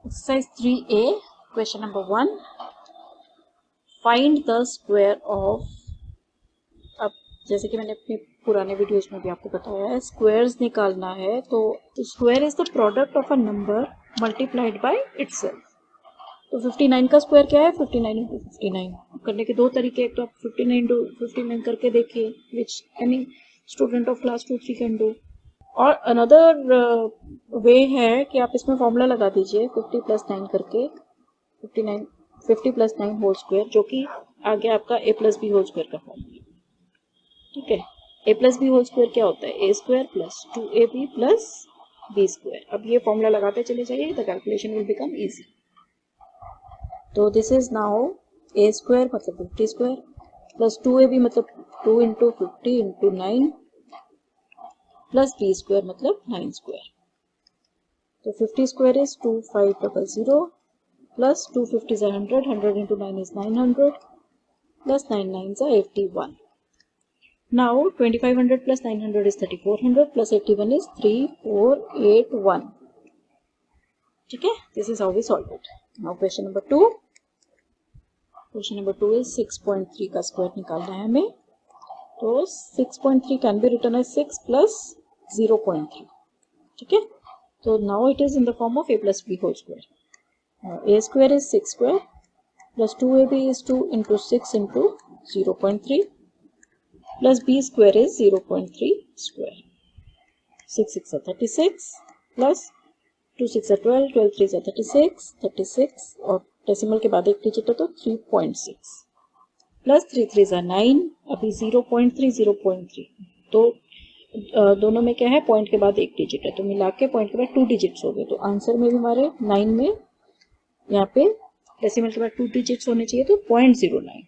Exercise 3A, question number 1. Find the square of, अब जैसे कि मैंने अपने पुराने वीडियोस में भी आपको बताया है, स्क्वायर्स निकालना है तो square is the product of a number multiplied by itself. तो 59 का स्क्वायर क्या है? 59 इंटू 59 करने के दो तरीके, एक तो आप 59 इंटू 59 करके देखिए, which any student of class 2-3 can do, और अनदर वे है कि आप इसमें फॉर्मूला लगा दीजिए 50 प्लस 9 करके, 50 प्लस 9 होल स्क्वायर, जो कि आगे आपका a plus B whole square का फॉर्मूला। ठीक है, a plus B whole square क्या होता है? a square plus 2ab plus b square. अब ये फॉर्मूला लगाते चले जाइए, the calculation will become easy. तो this is now a square मतलब 50 स्क्वायर प्लस 2ab मतलब 2 into 50 into 9 plus b square मतलब 9 स्क्वायर। तो 50 square is 2500 plus 250 is 100, 100 into 9 is 900, plus 9 9s are 81. Now 2500 plus 900 is 3400, plus 81 is 3481. ठीक है, this is how we solve it. Now question number 2. Question number 2 is 6.3 का square निकालना है हमें। तो 6.3 can be written as 6 plus 0.3. ठीक है, तो now it is in the form of a plus b whole square. A square is 6 square plus 2ab is 2 into 6 into 0.3 plus b square is 0.3 square. 6 6 are 36 plus 2 6 are 12, 12 3 are 36, 36 और decimal के बाद एक digit है तो 3.6 plus 3 3 are 9, अभी 0.3 0.3 तो दोनों में क्या है? पॉइंट के बाद एक डिजिट है, तो मिला के पॉइंट के बाद 2 डिजिट्स हो गए। तो आंसर में भी हमारे 9 में यहाँ पे डेसिमल के बाद 2 डिजिट्स होने चाहिए, तो 0.09।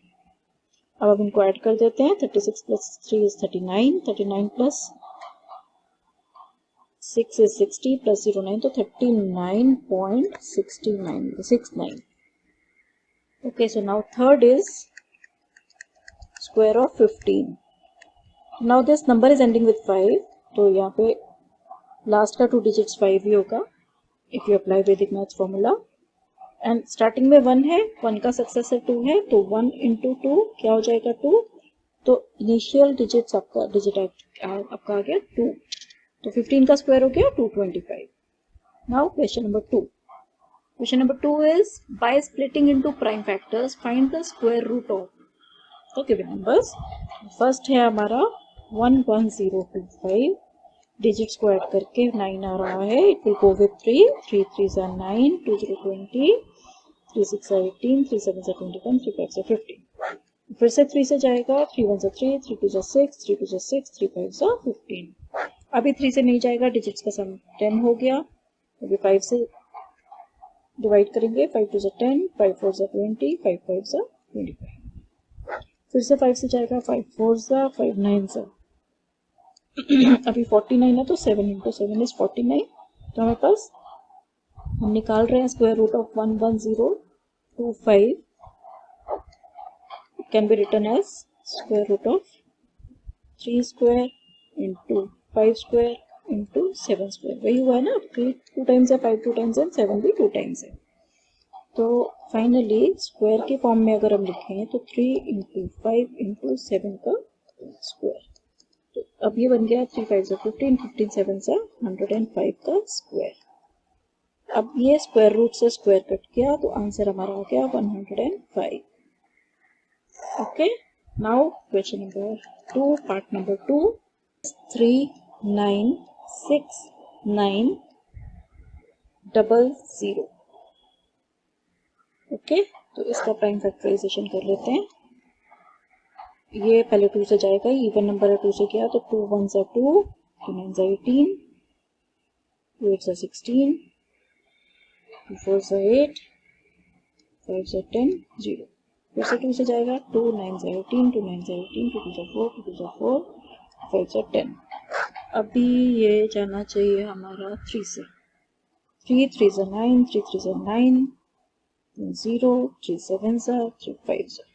अब इनको ऐड कर देते हैं। 36 plus 3 is 39, 39 plus 6 is 60 plus 09 तो 39.69। Okay, so now third is square of 15। Now this number is ending with 5, तो यहाँ पे लास्ट का 2 डिजिट्स 5 ही होगा इफ यू अप्लाई वैदिक मैथ्स फॉर्मूला। एंड स्टार्टिंग में 1 है, 1 का सक्सेसर 2 है, तो 1 इंटू 2 क्या हो जाएगा? 2। तो इनिशियल डिजिट्स आपका डिजिट आपका आ गया 2, तो 15 का स्क्वायर हो गया 225। Now question number 2. Question number 2 is by splitting into prime factors find the square root of the given numbers. First है हमारा 11025, डिजिट्स को ऐड करके 9 आ रहा है, it will go with 3, 3 3 are 9, 2 0 20, 3 6 are 18, 3 7 are 21, 3 5 are 15। फिर से 3 से जाएगा, 3 1 are 3, 3 2 are 6, 3 2 are 6, 3 5 are 15। अभी 3 से नहीं जाएगा, डिजिट्स का सम 10 हो गया। अभी 5 से डिवाइड करेंगे, 5 2 are 10, 5 4 are 20, 5 5 are 25। फिर से 5 से जाएगा, 5 4 are 5 9 are अभी 49 है, तो 7 इंटू 7 इज 49। तो हमारे पास हम निकाल रहे हैं square root of 11025, it can be written as square root of 3 square into 5 square into 7 square. वही हुआ है ना, 3 2 टाइम्स है, 5 2 टाइम्स है, 7 भी 2 टाइम्स है। तो फाइनली स्क्वायर के फॉर्म में अगर हम लिखें तो 3 इंटू 5 इंटू 7 का स्क्वायर। तो अब ये बन गया 3 5 15, 15 7 105 का स्क्वायर। अब ये स्क्वायर रूट से स्क्वायर कट किया तो आंसर हमारा आ गया 105। Okay, now question number 2, part number 2, 39690। Okay, तो इसका प्राइम फैक्टराइजेशन कर लेते हैं। ये पहले 2 से जाएगा, इवन नंबर है, 2 से किया तो 2 1s are 2, 2 9s are 18, 2 8s are 16, 2 4s are 8, 5s are 10, 0। फिर से 2 से जाएगा, 2 9s are 18, 2 9s are 18, 2 2s are 4, 2 2s are 4, 5s are 10। अभी ये जाना चाहिए हमारा 3 से, 3 3s are 9, 3 3s are 9, 0, 3 7s are 3 5s are।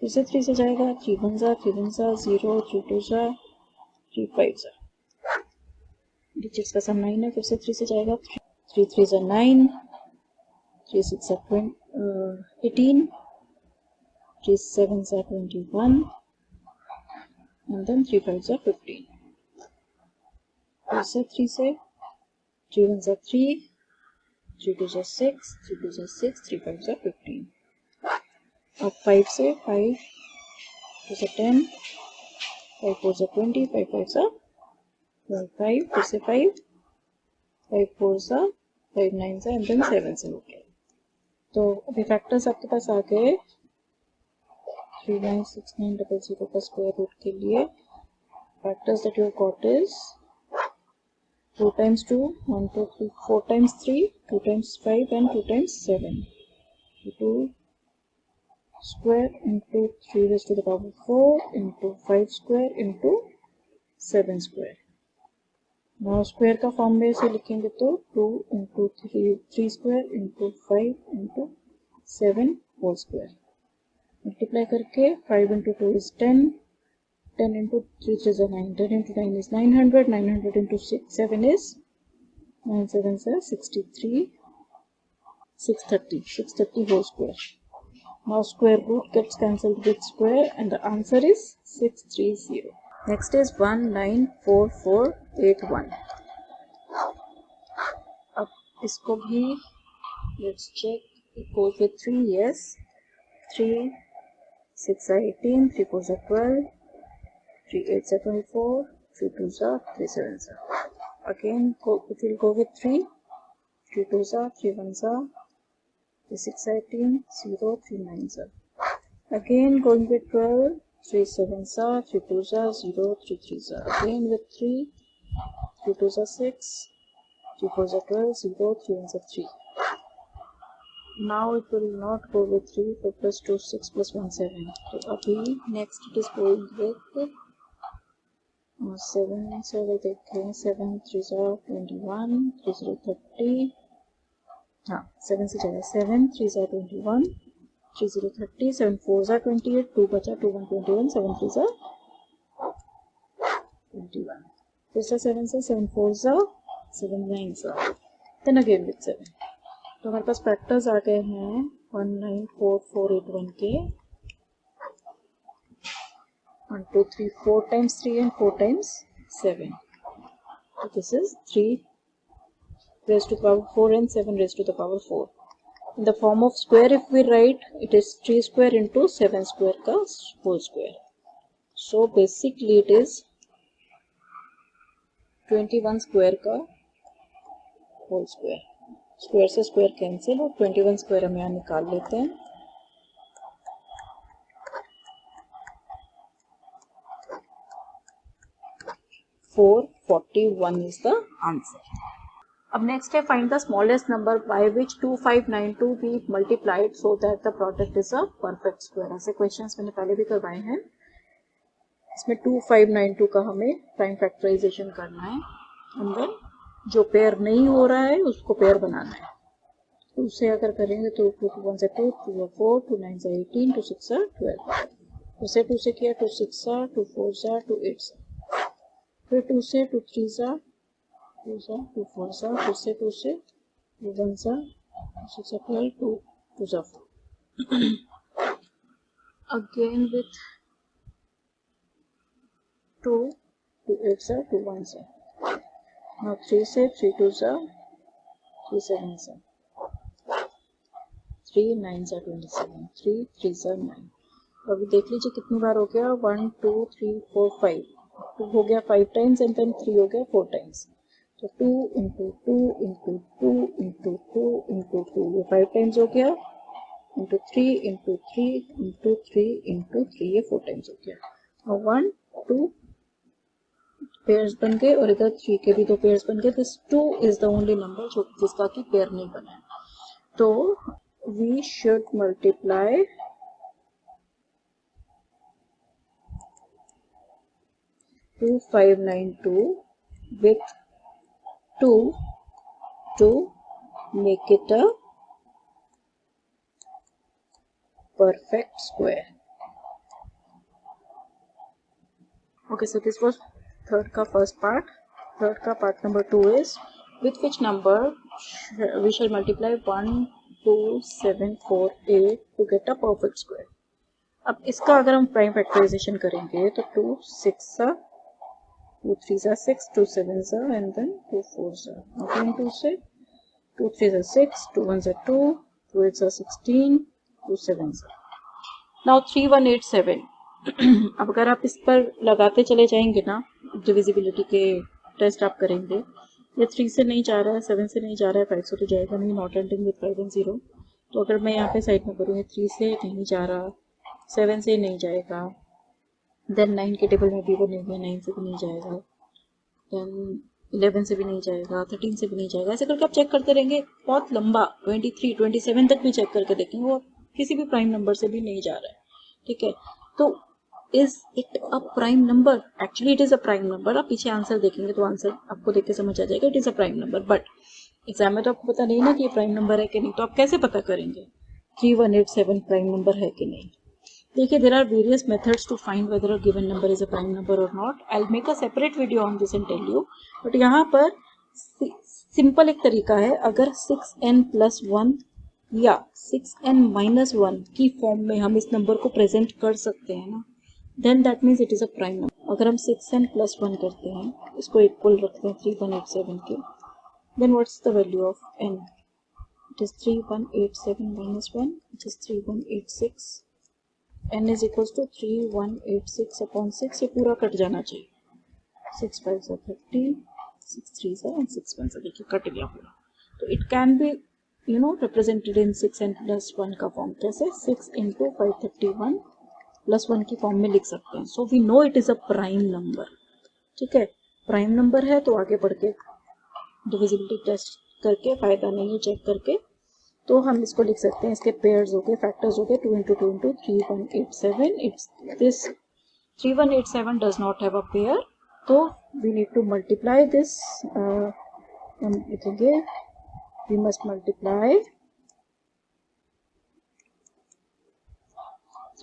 फिर से 3 से जाएगा, 3 1s are 3 1s are 0, 3 2s are 3 5s are। Digits का सम 9 है, फिर से 3 से जाएगा, 3 3s are 9, 3 6 are 18, 3 7s are 21, and then 3 5s are 15. 2 से 3 से 3 1s are 3, 3 2s are 6, 3 2s are 6, 3 5s are 15. अब 5 से 5 2 से 10, 5 4s are 20, 5 5s are 5, फिर से 5 4s are 5 9s are, and then 7s are. Okay, तो अभी फैक्टर्स आपके पास आ गए 396900 का स्क्वायर रूट के लिए. Factors that you got is 2 times 2, 1 2 3 4 times 3, 2 times 5 and 2 times 7. 2 square into 3 raised to the power 4 into 5 square into 7 square. Now square का form में से लिखेंगे तो 2 into 3 square into 5 into 7 whole square. Multiply करके 5 into 2 is 10, 10 into 3 is 9, 10 into 9 is 900, 900 into 7 is 9 7 is 63, 630 whole square. Now square root gets cancelled with square and the answer is 630. Next is 194481. अब इसको भी let's check. It goes with 3, yes. 3 6 are 18, 3 4s are 12, 3 8s are 24, 3 2s are 3 7s are. Again it will go with 3, 3 2s are 3 1s are, 3 6 are 18, 0 3 9s are. Again going with 12, 3 7s are, 3 2s are 0 3 3s are. Again with 3, 3 2s are 6, 3 4s are 12, 0 3 1s are 3. Now it will not go with 3, 4 plus 2 6 plus 1 7. So abhi next it is going with 7. So we take 7 3s are 21, 3 0 30. हाँ 7 से जाएगा 7 3s are 21, 3 0 30, 7 4s are 28, 2 बचा 2 1 21, 7 3s are 21. फिर से 7 से 7 4s are 7 9s are. Then again with 7. तो हमारे पास factors आ गए हैं 194481 के 1 2 3 4 times 3 and 4 times 7. So this is 3 raised to the power 4 and 7 raised to the power 4. In the form of square if we write, it is 3 square into 7 square का whole square. So basically it is 21 square का whole square. Square से square cancel और 21 square हम यहाँ निकाल लेते हैं. $441 is the answer. अब नेक्स्ट है find the smallest number by which 2592 be multiplied so that the product is a perfect square. ऐसे क्वेश्चंस मैंने पहले भी करवाए हैं. इसमें 2592 का हमें प्राइम फैक्टराइजेशन करना है एंड देन जो पेयर नहीं हो रहा है उसको पेयर बनाना है. तो उससे अगर करेंगे तो 2 1 से 2 2 4 2 9 से 18 2 6 12. उसे 2 से किया 2 6 2 4 2 8. फिर 2 से 2 3 2 2 4 फिर से 2 से 2 1 2 6 12 2 2 4. Again with 2 2 8 2 1. Now 3 से 3 2 3 7 3 9 27, 3 3 9. अभी देख लीजिए कितनी बार हो गया 1 2 3 4 5. 2 हो गया 5 टाइम्स एंड देन 3 हो गया 4 टाइम्स. तो 2 into 2 into 2 into 2 into 2 ये 5 टाइम्स हो गया into 3 into 3 into 3 into 3 ये 4 टाइम्स हो गया. और 1 2 पेयर्स बन गए और इधर 3 के भी 2 पेयर्स बन गए. This 2 is the only number जो जिसका कि पेयर नहीं बना है. तो we should multiply 2592 with 2 to make it a perfect square. Okay, so this was third ka first part. Third ka part number 2 is with which number we shall multiply 1 12748 to get a perfect square. अब इसका अगर हम prime factorisation करेंगे तो 2 6 2 3 6 2 7 and then 2 4 again 2 से 2 3 6 2 1 2 2 8 16 2 7 now 3187। अब अगर आप इस पर लगाते चले जाएंगे ना, डिविजिबिलिटी के टेस्ट आप करेंगे, ये 3 से नहीं जा रहा है, 7 से नहीं जा रहा है, 5 से तो जाएगा नहीं, नॉट एंडिंग विद 5 and 0। तो अगर मैं यहाँ पे साइड में करूँ, 3 से नहीं जा रहा, 7 से नहीं जाएगा, देन 9 के टेबल में भी वो नहीं है, 9 से भी नहीं जाएगा, देन 11 से भी नहीं जाएगा, 13 से भी नहीं जाएगा। ऐसे करके आप चेक करते रहेंगे बहुत लंबा, 23 27 तक भी चेक करके देखेंगे, वो किसी भी प्राइम नंबर से भी नहीं जा रहा है। ठीक है, तो is it a prime number? Actually it is a prime number. आप पीछे आंसर देखेंगे तो आंसर आपको देख के समझ आ जाएगा, it is a prime number. But exam में तो आपको पता नहीं ना कि ये प्राइम नंबर है कि नहीं, तो आप कैसे पता करेंगे 3187 प्राइम नंबर है कि नहीं? देखिए, there are various methods to find whether a given number is a prime number और not. I will make a separate video on this and tell you. But यहाँ पर सिंपल एक तरीका है, अगर 6n+1 या 6n-1 की फॉर्म में हम इस नंबर को प्रेजेंट कर सकते हैं ना, then that means it is a prime number. अगर हम 6n+1 करते हैं, इसको इक्वल रखते हैं 3187 के, then what's the value of n? It is 3187 - 1, which is 3186। n is equals to 3186 upon 6। ये पूरा कट जाना चाहिए, 6 5 30, 6 3 and 6 1 देखिए कट गया पूरा। तो it can be represented in 6n+1 का फॉर्म। कैसे? 6 × 531 +1 की फॉर्म में लिख सकते हैं। So we know it is a prime number. ठीक है, प्राइम नंबर है तो आगे बढ़ के डिविजिबिलिटी टेस्ट करके फायदा नहीं है, चेक करके तो हम इसको लिख सकते हैं, इसके पेयर्स हो गए, फैक्टर्स हो गए, 2 × 2 × 3187। It's this 3187 does not have a pair, तो we need to multiply this. हम लिखेंगे we must multiply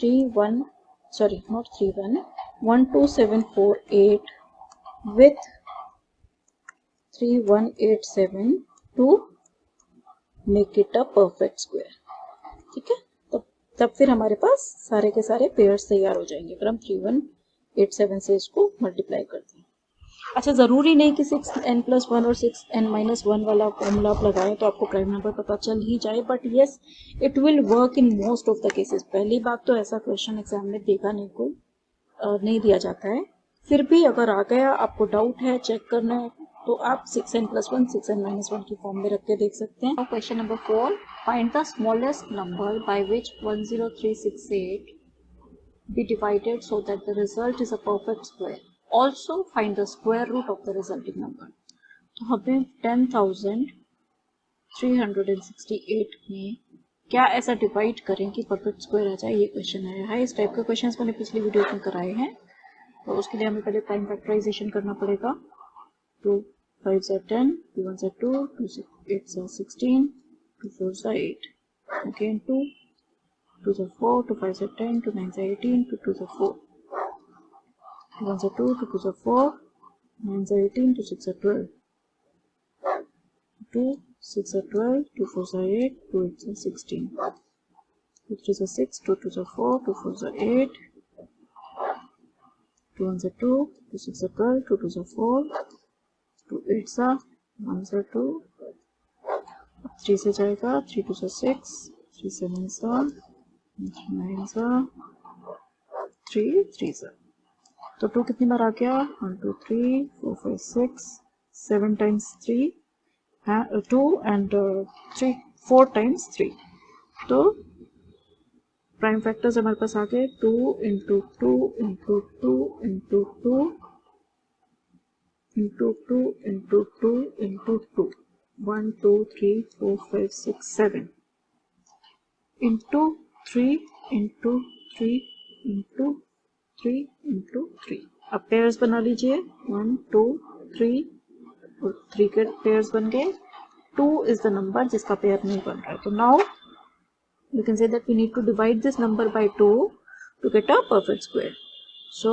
12748 with 3187 to make it a perfect square। ठीक है, तब फिर हमारे पास सारे के सारे पेयर्स तैयार हो जाएंगे अगर हम 3187 से इसको मल्टीप्लाई करते हैं। अच्छा, ज़रूरी नहीं कि 6n+1 और 6n-1 वाला फॉर्मूला आप लगाएं तो आपको प्राइम नंबर पता चल ही जाए, but yes it will work in most of the cases. पहली बात तो ऐसा क्वेश्चन एग्जाम में देगा नहीं, कोई नहीं दिया जाता है। फिर भी अगर आ गया, आपको डाउट है, चेक करना है, तो आप 6n+1 6n-1 की फॉर्म में रख के देख सकते हैं। Question number 4, find the smallest number by which 10368 be divided so that the result is a perfect square. Also find the square root of the resulting number। तो हमें 10,368 में क्या ऐसा डिवाइड करें कि परफेक्ट स्क्वायर आ जाए, ये क्वेश्चन आया है। इस टाइप के क्वेश्चंस मैंने पिछली वीडियो में कराए हैं, तो उसके लिए हमें पहले प्राइम फैक्टराइजेशन करना पड़ेगा। 2 5 10, 2 1 2, 2 8 16, 2 4 8, again 2 2 4, 2 5 10, 2 9 18, 2 2 4, 2 1 2, 2 2 4, 9 18, 2 6 12, 2 6 12, 2 4 8, 2 8 16, 2 3 6, 2 2 4, 2 4 8, 2 1 2, 2 6 12, 2 2 4, 2 8 1 2, 3 से जाएगा, 3 2 6, 3 7 9 3 3 तो 2 कितनी बार आ गया? 1 2 3 4 5 6 7 times 3 2 and 3 4 times 3। तो प्राइम फैक्टर्स हमारे पास आ गए 2 × 2 × 2 × 2 × 2 × 2 × 2 1 2 3 4 5 6 7 into 3 into 3 into 3 into 3। अब पेयर्स बना लीजिए, 1 2 3 और 3 के पेयर्स बन गए। 2 इज द नंबर जिसका पेयर नहीं बन रहा है, तो now you can say that we need to divide this number by 2 to get a perfect square। So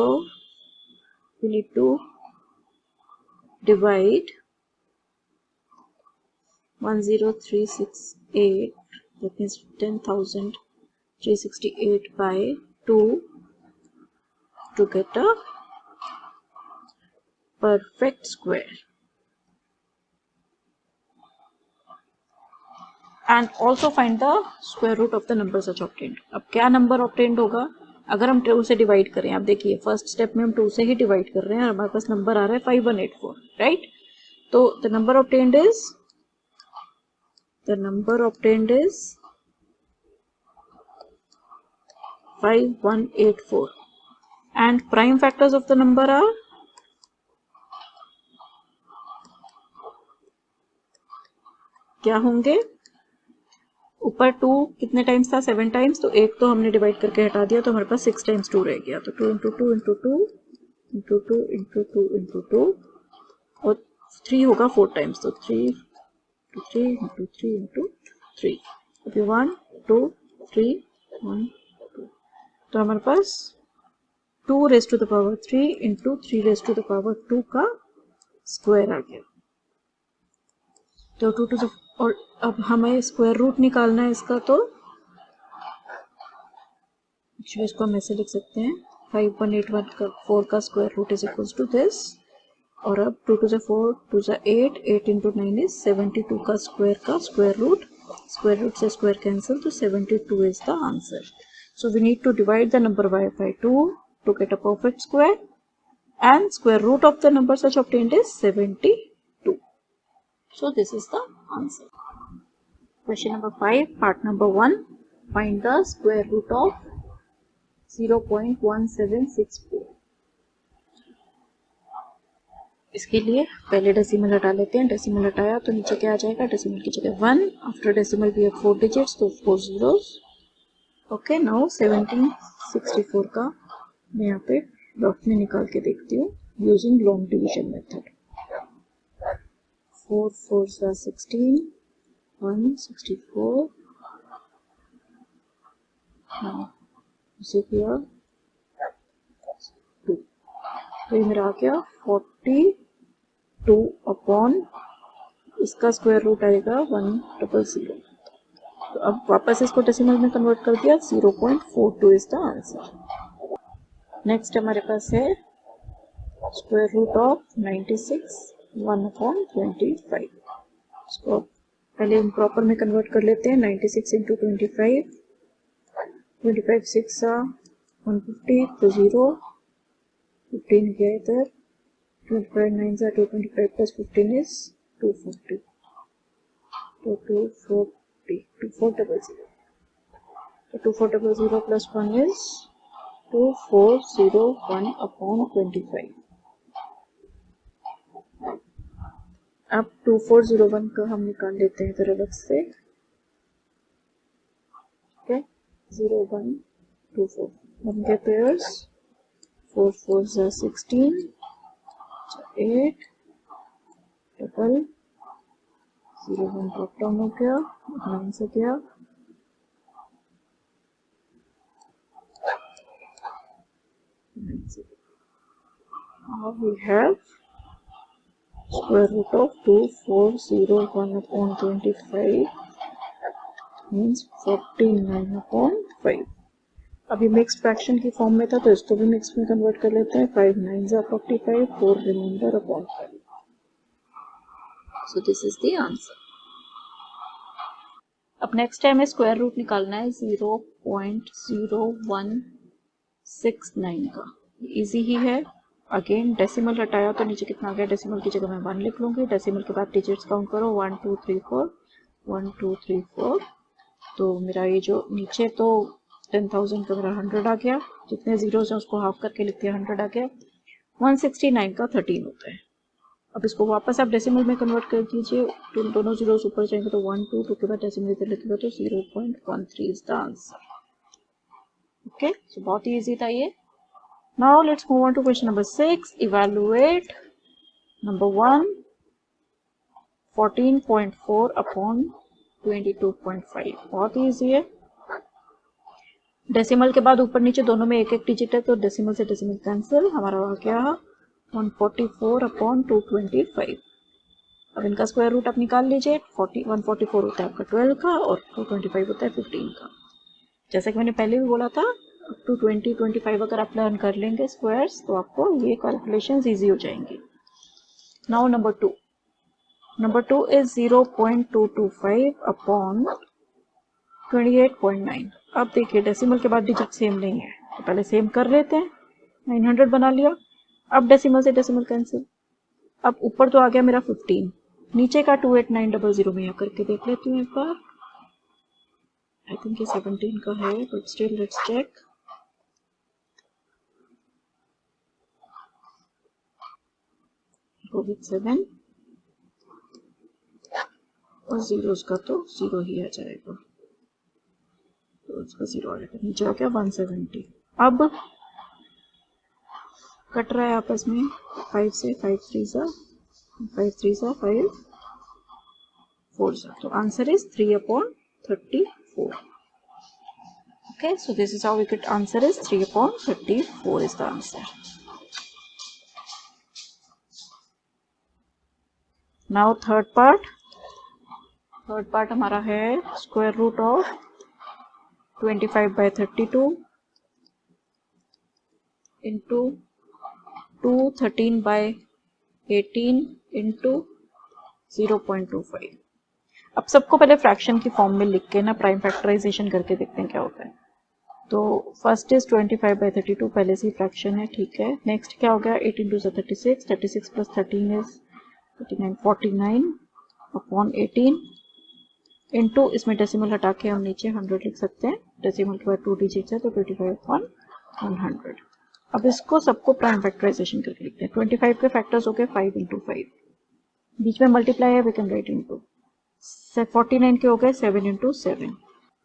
we need to divide 10368 that means 10,368 by 2 to get a perfect square. And also find the square root of the number such obtained. अब क्या number obtained होगा अगर हम 2 से divide करें. आप देखिए first step में हम 2 से ही डिवाइड कर रहे हैं और हमारे पास नंबर आ रहा है 5184, राइट. तो the number obtained is 5184 and prime factors of the number are क्या होंगे. ऊपर 2 कितने टाइम्स था, 7 टाइम्स. तो 8 तो हमने डिवाइड करके हटा दिया तो हमारे पास 6 टाइम्स 2 रह गया. तो 2 into 2 into 2 into 2 into 2 into 2 और 3 होगा 4 टाइम्स. तो 3 इंटू 3 इंटू 3 इंटू 3. अभी 1 2 3 1 2. तो हमारे पास 2 raise to the power 3 into 3 raise to the power 2 का स्क्वायर आ गया. तो 2 टू द और अब हमें स्क्वायर रूट निकालना है इसका. तो इसको हम ऐसे लिख सकते हैं 5181 का 4 का square root is equal to this. और अब 2 to the 4 2 the 8 8 into 9 is 72 का स्क्वायर रूट से स्क्वायर कैंसिल. तो 72 is the answer. So we need to divide the number by 2 to get a perfect square and square root of the number such obtained is 72. So this is the answer. Question number 5, part number 1. Find the square root of 0.1764. इसके लिए पहले decimal हटा लेते हैं. Decimal हटाया तो नीचे क्या आ जाएगा, डेसिमल की जगह 1. After decimal we have 4 digits तो 4 zeros. ओके, नाउ 1764 का मैं यहाँ पे डॉट में निकाल के देखती हूँ using long division method. 4 4 16 164. now इसे किया 2. तो ये मेरा आ गया 42 अपॉन इसका स्क्वायर रूट आएगा 100. तो अब वापस इसको डेसिमल में कन्वर्ट कर दिया. 0.42 इज द आंसर. नेक्स्ट हमारे पास है स्क्वायर रूट ऑफ 96 1/25. इसको पहले इम्प्रॉपर में कन्वर्ट कर लेते हैं. 96 इंटू 25 6 150 तो 0 15 गया इधर. 25 9 225 प्लस 15 इज 240. तो 240 2400. तो 2400 प्लस 1 इज 2401 अपॉन 25. अब 2401 का हम निकाल लेते हैं इधर अलग से. ओके, 0124 बन गए पेयर्स. 4 4 16 8 डबल 01 ड्रॉप डाउन हो गया. 9 से गया. Now we have square root of 2401 upon 25 means 49 upon 5. अभी मिक्स्ड फ्रैक्शन की फॉर्म में था तो इसको भी मिक्स में कन्वर्ट कर लेते हैं. 5 9 45 4 reminder upon 5. So this is the answer. अब नेक्स्ट टाइम है स्क्वायर रूट निकालना है 0.0169 का. इजी ही है. अगेन डेसिमल हटाया तो नीचे कितना आ गया, डेसिमल की जगह मैं 1 लिख लूंगी. डेसिमल के बाद डिजिट्स काउंट करो 1 2 3 4 1 2 3 4. तो मेरा ये जो नीचे तो 10,000 का मेरा 100 आ गया. जितने जीरोस हैं उसको हाफ करके लिख दिया 100 आ गया. 169 का 13 होता है. अब इसको वापस आप डेसिमल में कन्वर्ट कर दीजिए. तो दोनों जीरोस ऊपर जाएंगे तो 1 2 2 के बाद डेसिमल इधर लिखेगा तो 0.13 इज द आंसर. ओके, सो बहुत ही ईजी था ये. Now let's move on to question number 6. Evaluate number 1 14.4 upon 22.5. बहुत ही ईजी है. डेसिमल के बाद ऊपर नीचे दोनों में एक एक डिजिट है तो डेसिमल से डेसिमल कैंसिल. हमारा आ गया 144 अपॉन 225. अब इनका स्क्वायर रूट आप निकाल लीजिए। 144 होता है आपका 12 का और 225 होता है 15 का। जैसा कि मैंने पहले भी बोला था, अप टू 25 अगर आप लर्न कर लेंगे स्क्वायर्स तो आपको ये कैलकुलेशंस ईजी हो जाएंगी। Now number 2 is 0.225 upon 28.9। अब देखिए डेसिमल के बाद डिजिट सेम नहीं है तो पहले सेम कर लेते हैं। 900 बना लिया। अब डेसिमल से डेसिमल कैंसिल। अब ऊपर तो आ गया मेरा 15, नीचे का 28900 में यहाँ करके देख लेती हूँ एक बार। आई थिंक ये 17 का है but still let's check. Go with 7 और जीरोस का तो 0 ही आ जाएगा, तो इसका 0 आ जाएगा। नीचे आ गया 170। अब कट रहा है आपस में 5 से, 5 3 सा 5 4 सा, तो answer is 3/34। Okay, so this is how we could answer is 3/34 is the answer. Now third part हमारा है square root of 25/32 into 213/18 into 0.25। अब सबको पहले फ्रैक्शन की फॉर्म में लिख के ना प्राइम फैक्टराइजेशन करके देखते हैं क्या होता है। तो फर्स्ट इज 25/32, पहले से ही फ्रैक्शन है, ठीक है। नेक्स्ट क्या हो गया, 8 into 36, 36 plus 13 is 39, 49 upon 18 into, इसमें डेसिमल हटा के हम नीचे 100 लिख सकते हैं। डेसिमल के बाद 2 डिजिट्स है तो 25/100। अब इसको सबको प्राइम फैक्टराइजेशन करके लिखते हैं। 25 के फैक्टर्स हो गए 5 इंटू 5, बीच में मल्टीप्लाई है, वी कैन राइट इंटू। 49 के हो गए 7 इंटू 7,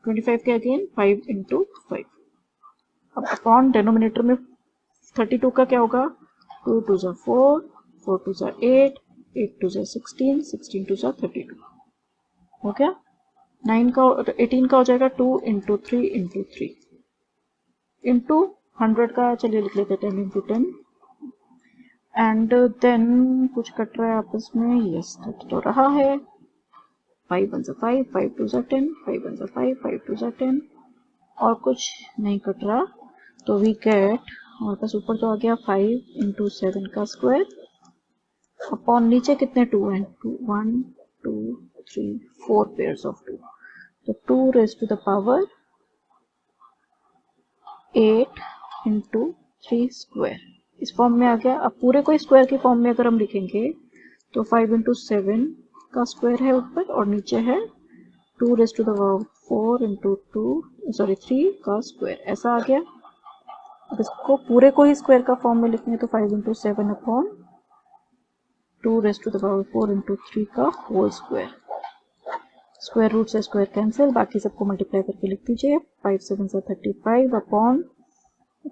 25 के अगेन 5 इंटू 5। अब अपॉन डेनोमिनेटर में 32 का क्या होगा, 2 2 ज़ा 4, 4 2 ज़ा 8, 8 2 ज़ा 16, 16 2 ज़ा 32 हो गया। 9 का 18 का हो जाएगा 2 इंटू 3 इंटू 3 इंटू 100 का चलिए लिख लेते 10 इंटू 10 एंड देन कुछ कट रहा है आपस में, यस तो रहा है 5 1 ज़ा 5, 5 2 ज़ा 10, 5 1 ज़ा 5, 5 2 ज़ा 10 और कुछ नहीं कट रहा। तो वी गेट हमारे पास ऊपर तो आ गया 5 इंटू 7 का स्क्वायर अपॉन नीचे कितने 2 हैं, 1 2 3 4 पेयर्स ऑफ 2, तो 2 raise to the power 8 into 3 square इस फॉर्म में आ गया। अब पूरे को स्क्वायर की फॉर्म में अगर हम लिखेंगे तो 5 इंटू 7 का स्क्वायर है ऊपर और नीचे है 2 raise to the power 4 into 3 का स्क्वायर, ऐसा आ गया। अब इसको पूरे को ही स्क्वायर का फॉर्म में लिखेंगे तो 5 into 7 upon 2 raise to the power 4 into 3 का होल स्क्वायर। स्क्वायर रूट से स्क्वायर कैंसिल, बाकी सबको मल्टीप्लाई करके लिख दीजिए। 5 7 ज़ा 35 अपॉन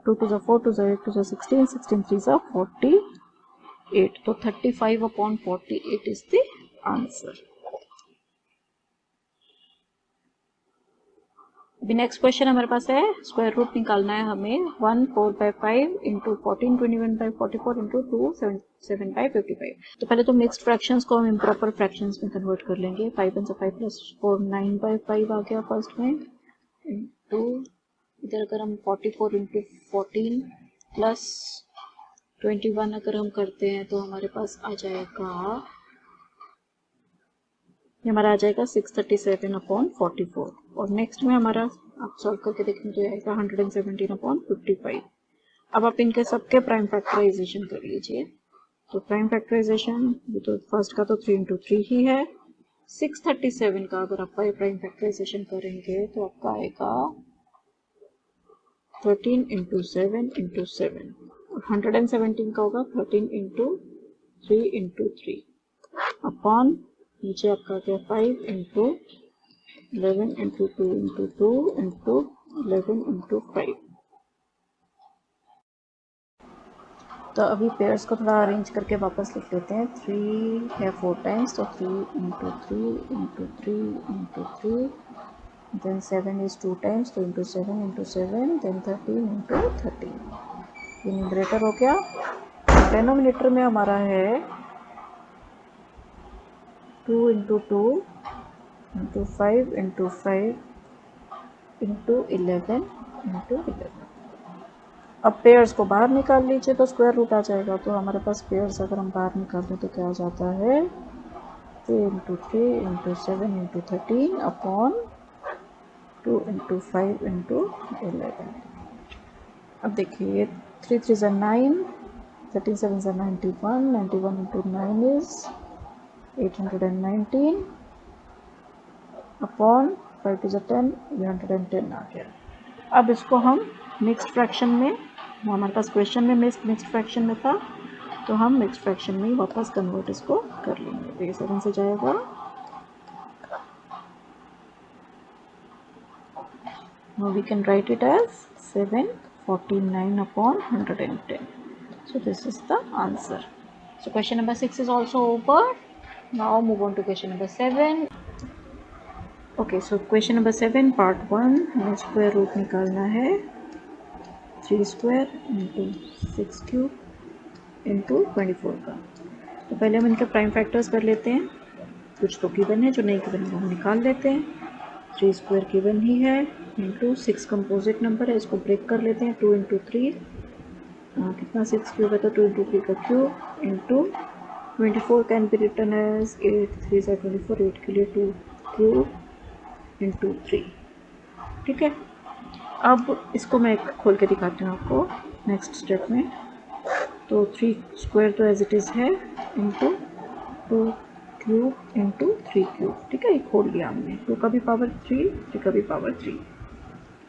2 2 ज़ा 4, 2 ज़ा 8, 2 ज़ा 16, 16 3 ज़ा 48, तो 35/48 इज द आंसर। अभी नेक्स्ट क्वेश्चन हमारे पास है, स्क्वायर रूट निकालना है हमें 1/4/5 इंटू 14 21/44 इंटू 2/7/55। तो पहले तो मिक्स्ड फ्रैक्शंस को हम इम्प्रॉपर फ्रैक्शंस में कन्वर्ट कर लेंगे। 5 1 5 प्लस 4 9/5 आ गया फर्स्ट में, इंटू इधर अगर हम 44 इंटू 14 प्लस 21 अगर हम करते हैं तो हमारे पास आ जाएगा, ये हमारा आ जाएगा 637/44 और नेक्स्ट में हमारा आप सॉल्व करके देखेंगे तो आएगा 117/55। अब आप इनके सबके प्राइम फैक्टराइजेशन कर लीजिए। तो प्राइम फैक्टराइजेशन तो फर्स्ट का तो 3 इंटू 3 ही है। 637 का अगर आप प्राइम फैक्टराइजेशन करेंगे तो आपका आएगा 13 इंटू 7 इंटू 7 और 117 का होगा 13 इंटू 3 इंटू 3 अपॉन नीचे आपका क्या 5 into 11 into 2 into 2 into 11 into 5। तो अभी पेयर्स को थोड़ा अरेंज करके वापस लिख लेते हैं। 3 है 4 टाइम्स तो 3 into 3 into 3 into 3, then 7 is 2 times तो इंटू 7 इंटू 7, देन 13 इंटू 13। ये न्यूमरेटर हो गया। डेनोमिनेटर में हमारा है 2 into 2 into 5 into 5 into 11 into 11। अब पेयर्स को बाहर निकाल लीजिए तो स्क्वायर रूट आ जाएगा। तो हमारे पास पेयर्स अगर हम बाहर निकाल दें तो क्या आ जाता है 2 into 3 into 7 into 13 upon 2 into 5 into 11। अब देखिए ये 3 3 ज़ा 9, 13 7 ज़ा 91, 91 into 9 is 819 अपॉन 5 2 ज़ा 10, 110 आ गया। अब इसको हम मिक्स्ड फ्रैक्शन में, हमारे पास क्वेश्चन में मिक्स्ड फ्रैक्शन में था तो हम मिक्स्ड फ्रैक्शन में ही वापस कन्वर्ट इसको कर लेंगे। तो ये 7 से जाएगा, now we can write it as 749 upon 110. So this is the answer. So question number 6 is also over. Now move on to question number 7. Okay, so question number 7 part 1 हमें स्क्वायर रूट निकालना है 3 square into 6 cube into 24 का। तो पहले हम इनके prime factors कर लेते हैं। कुछ तो गिवन है, जो नहीं गिवन है हम निकाल लेते हैं। 3 स्क्वायर गिवन ही है इंटू 6 कंपोजिट नंबर है, इसको ब्रेक कर लेते हैं। 2 इंटू 3 कितना 6 क्यूब है तो 2 इंटू 3 का cube into 24 can be return as 8 3 ज़ा 24, 8 के लिए 2 क्यूब इंटू 3। ठीक है, अब इसको मैं खोल के दिखाती हूँ आपको नेक्स्ट स्टेप में। तो 3 स्क्वायर तो एज इट इज़ है इंटू 2 क्यूब इंटू 3 क्यूब। ठीक है, ये खोल लिया हमने। 2 का भी पावर 3, 3 का भी पावर 3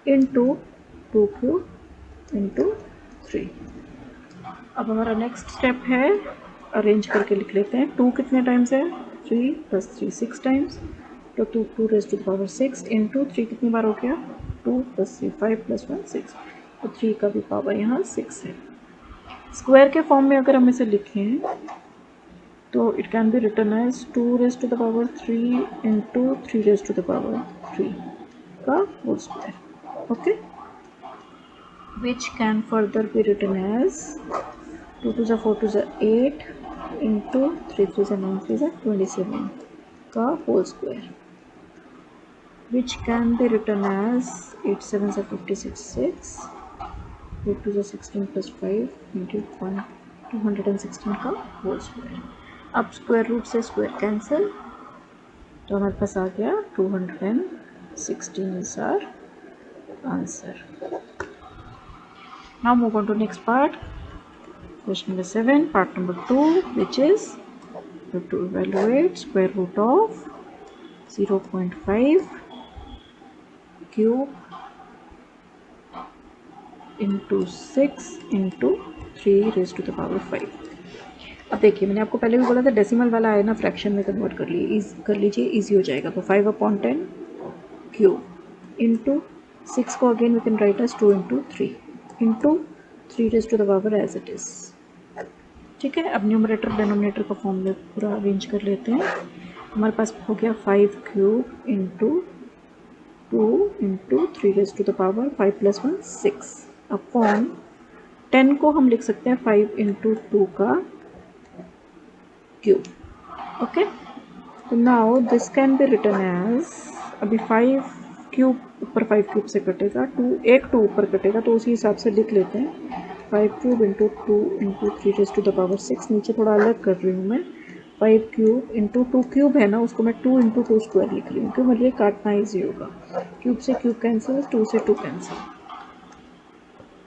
इंटू 2 क्यूब इंटू 3। अब हमारा नेक्स्ट स्टेप है, अरेंज करके लिख लेते हैं। 2 कितने टाइम्स है 3 प्लस 3 6 टाइम्स, तो 2 raise to the power 6 into 3 कितनी बार हो गया 2 प्लस 3 5 प्लस 1 6, तो 3 का भी पावर यहाँ 6 है। स्क्वायर के फॉर्म में अगर हम इसे लिखें तो it can be written as 2 raise to the power 3 into 3 raise to the power 3 का whole square. Okay, which can further be written as 2 2 ज़ा 4 2 ज़ा 8 इंटू 3 3 ज़ा 9 3 ज़ा 27 का whole square, which can be written as 8 7 are 56 6, 8 2 are 16 plus 5 into 1 216 का whole square. अब square root से square cancel, तो हमारे पास आ गया 216 is our answer. Now move on to next part, question number 7 part number 2, which is we have to evaluate square root of 0.5 cube into 6 into 3 raise to the power 5। अब देखिए मैंने आपको पहले भी बोला था डेसिमल वाला है ना, फ्रैक्शन में कन्वर्ट कर लीजिए ईजी हो जाएगा। तो 5 अपॉन 10 क्यूब इंटू 6 को again we can write as 2 into 3 into 3 raise to the power as it is. ठीक है, अब न्यूमरेटर डिनोमिनेटर का फॉर्म में पूरा अरेंज कर लेते हैं। हमारे पास हो गया 5 cube into 2 into 3 raise to the power 5 plus 1 6 upon 10 को हम लिख सकते हैं 5 इंटू 2 का क्यूब। ओके, तो now this can be written as, अभी 5 क्यूब ऊपर 5 क्यूब से कटेगा, 2 ऊपर कटेगा तो उसी हिसाब से लिख लेते हैं 5 cube into 2 into 3 raise to the power 6। नीचे थोड़ा अलग कर रही हूँ मैं, 5 क्यूब इंटू 2 क्यूब है ना, उसको मैं 2 इंटू 2 स्क्वायर लिख रही हूँ क्योंकि मेरे लिए काटना ईजी होगा। क्यूब से क्यूब कैंसिल, 2 से 2 कैंसिल।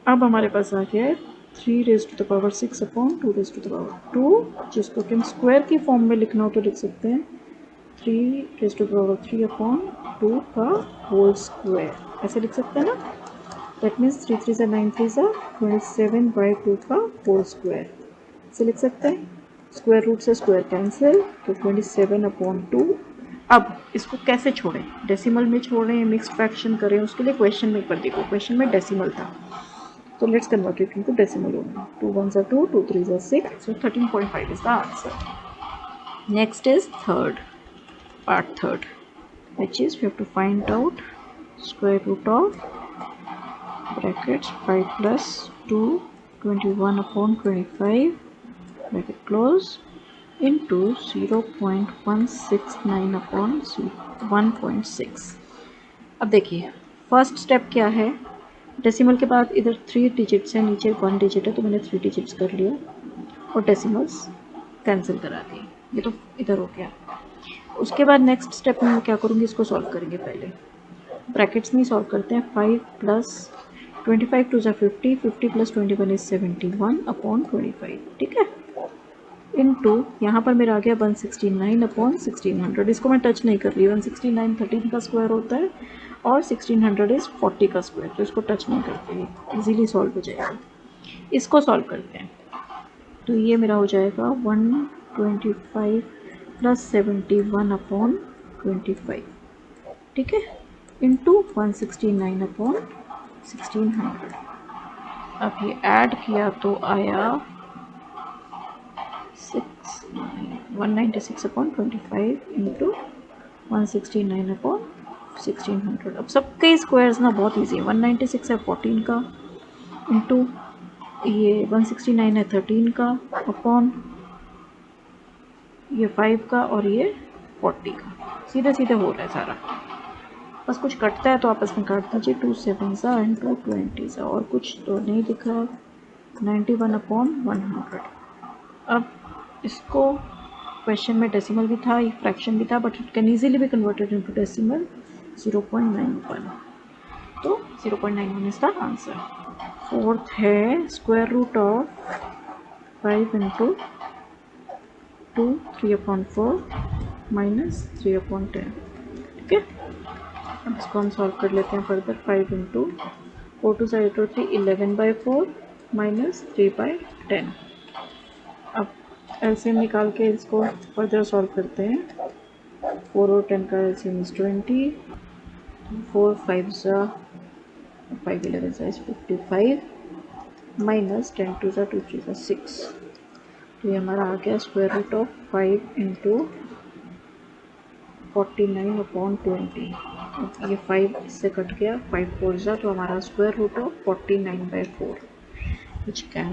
अब हमारे पास आ गया है 3 raise to the power 6 upon 2 raise to the power 2, जिसको कि हम स्क्वायर की फॉर्म में लिखना हो तो लिख सकते हैं 3 raise to the power 3 upon 2 का होल स्क्वायर, ऐसे लिख सकते हैं ना। दैट मीन्स 3 3 ज़ा 9 3 ज़ा 27/2 का होल स्क्वायर, ऐसे लिख सकते हैं। स्क्वायर रूट से स्क्वायर कैंसिल, तो 27 अपॉन 2। अब इसको कैसे छोड़ें, डेसिमल में छोड़ें, मिक्स्ड फ्रैक्शन करें, उसके लिए क्वेश्चन में कर देखो, क्वेश्चन में डेसिमल था तो let's convert it into decimal only. 2 1 are 2, 2 3 are 6, so 13.5 is the answer. Next is part third, which is we have to find out square root of brackets 5 plus 2 21 upon 25 bracket close into 0.169 upon 1.6। अब देखिए first step क्या है, decimal के बाद इधर 3 digits है, नीचे 1 digit है, तो मैंने 3 डिजिट्स कर लिया और डेसिमल्स कैंसिल करा दिए। ये तो इधर हो गया। उसके बाद नेक्स्ट स्टेप में मैं क्या करूँगी, इसको सॉल्व करेंगे। पहले ब्रैकेट्स में ही सॉल्व करते हैं। 5 प्लस 25 टू ज़ा 50, 50 प्लस 21 इज 71 अपॉन 25, ठीक है। इनटू यहाँ पर मेरा आ गया 169 अपॉन 1600। इसको मैं टच नहीं कर रही। 169 13 का स्क्वायर होता है और 1600 इज 40 का स्क्वायर, तो इसको टच नहीं करते, इजीली सॉल्व हो जाएगा। इसको सॉल्व करते हैं तो ये मेरा हो जाएगा 125 प्लस 71 अपॉन 25, ठीक है, इंटू 169 अपॉन 1600। अब ये ऐड किया तो आया 196 अपॉन 25 इंटू 169 अपॉन 1600। अब सबके स्क्वायर्स ना बहुत ईजी है। 196 है 14 का, इंटू ये 169 है 13 का, अपॉन ये 5 का और ये 40 का। सीधे सीधे हो रहा है सारा, बस कुछ कटता है तो आपस में काट दीजिए। 2 7 सा इंटू 20 सा, और कुछ तो नहीं दिख रहा है। 91 अपॉन 100। अब इसको क्वेश्चन में डेसिमल भी था, एक फ्रैक्शन भी था, but it can easily be converted into decimal 0.91। तो 0.91 इज द आंसर। फोर्थ है square root of 5 into 2 3/4 minus 3/10, ठीक है। अब इसको हम सॉल्व कर लेते हैं फर्दर। 5 into 4 2 8 3 11/4 minus 3/10। अब एलसीएम निकाल के इसको फर्दर सॉल्व करते हैं। 4 और 10 का एलसीएम इज 20, 4 5 ज़ा 5 11 ज़ा इज 55 माइनस 10 2 ज़ा 2 3 ज़ा 6। तो ये हमारा आ गया square root of 5 into 49 upon 20। ये 5 इससे कट गया, 5 4 ज़ा, तो हमारा square root of 49/4, which can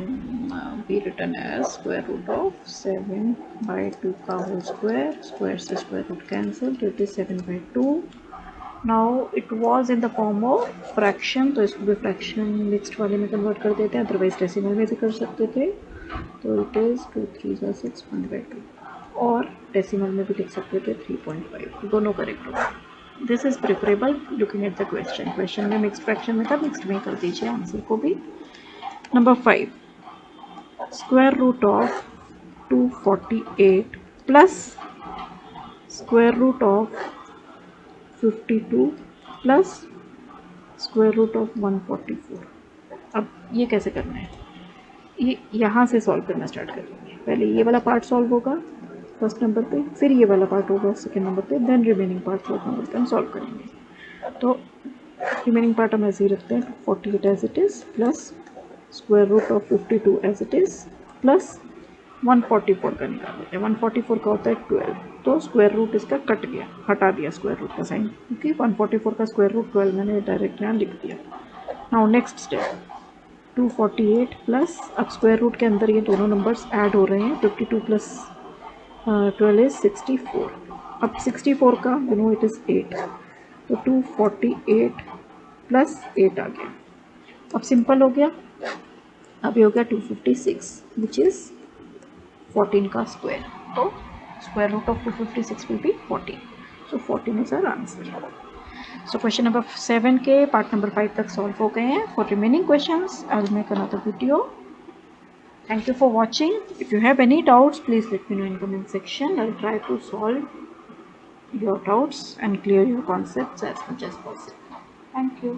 be written as square root of 7/2 का whole square. Square से square root cancel, तो it is 7/2. Now it was in the form of fraction, तो इसको भी fraction mixed वाले में convert कर देते हैं, अदरवाइज डेसिमल में भी कर सकते थे। तो it is 2 3 ज़ा 6 1/2, और डेसिमल में भी लिख सकते थे 3.5, दोनों करेक्ट होगा। This is preferable looking at the question. Question में मिक्सड फ्रैक्शन में था, मिक्सड में कर दीजिए आंसर को भी। Number 5, square root of 248 plus square root of 52 plus square root of 144। अब ये कैसे करना है, ये यहाँ से सॉल्व करना स्टार्ट करेंगे। पहले ये वाला पार्ट सॉल्व होगा फर्स्ट नंबर पे, फिर ये वाला पार्ट होगा सेकेंड नंबर पे, then remaining part fourth number पे हम सॉल्व करेंगे। तो रिमेनिंग पार्ट हम ऐसे ही रखते हैं, 48 as it is plus square root of 52 as it is plus 144 का निकाल लेते हैं। 144 का होता है 12, तो स्क्वायर रूट इसका कट गया, हटा दिया स्क्वायर रूट का साइन, क्योंकि 144 का स्क्वायर रूट 12 मैंने डायरेक्ट यहाँ लिख दिया। नाउ नेक्स्ट स्टेप 248 प्लस, अब स्क्वायर रूट के अंदर ये दोनों नंबर्स ऐड हो रहे हैं। 52 प्लस 12 इज 64। अब 64 का यू नो इट इज़ 8, तो 248 प्लस 8 आ गया। अब सिंपल हो गया। अब ये हो गया 256 विच इज़ 14 का स्क्वायर, तो square root of 256 will be 14, so 14 is our answer. So question number 7 के पार्ट नंबर 5 तक सॉल्व हो गए हैं। For remaining questions I will make another video. Thank you for watching. If you have any doubts, please let me know in comment section. I'll try to solve your doubts and clear your concepts as much as possible. Thank you.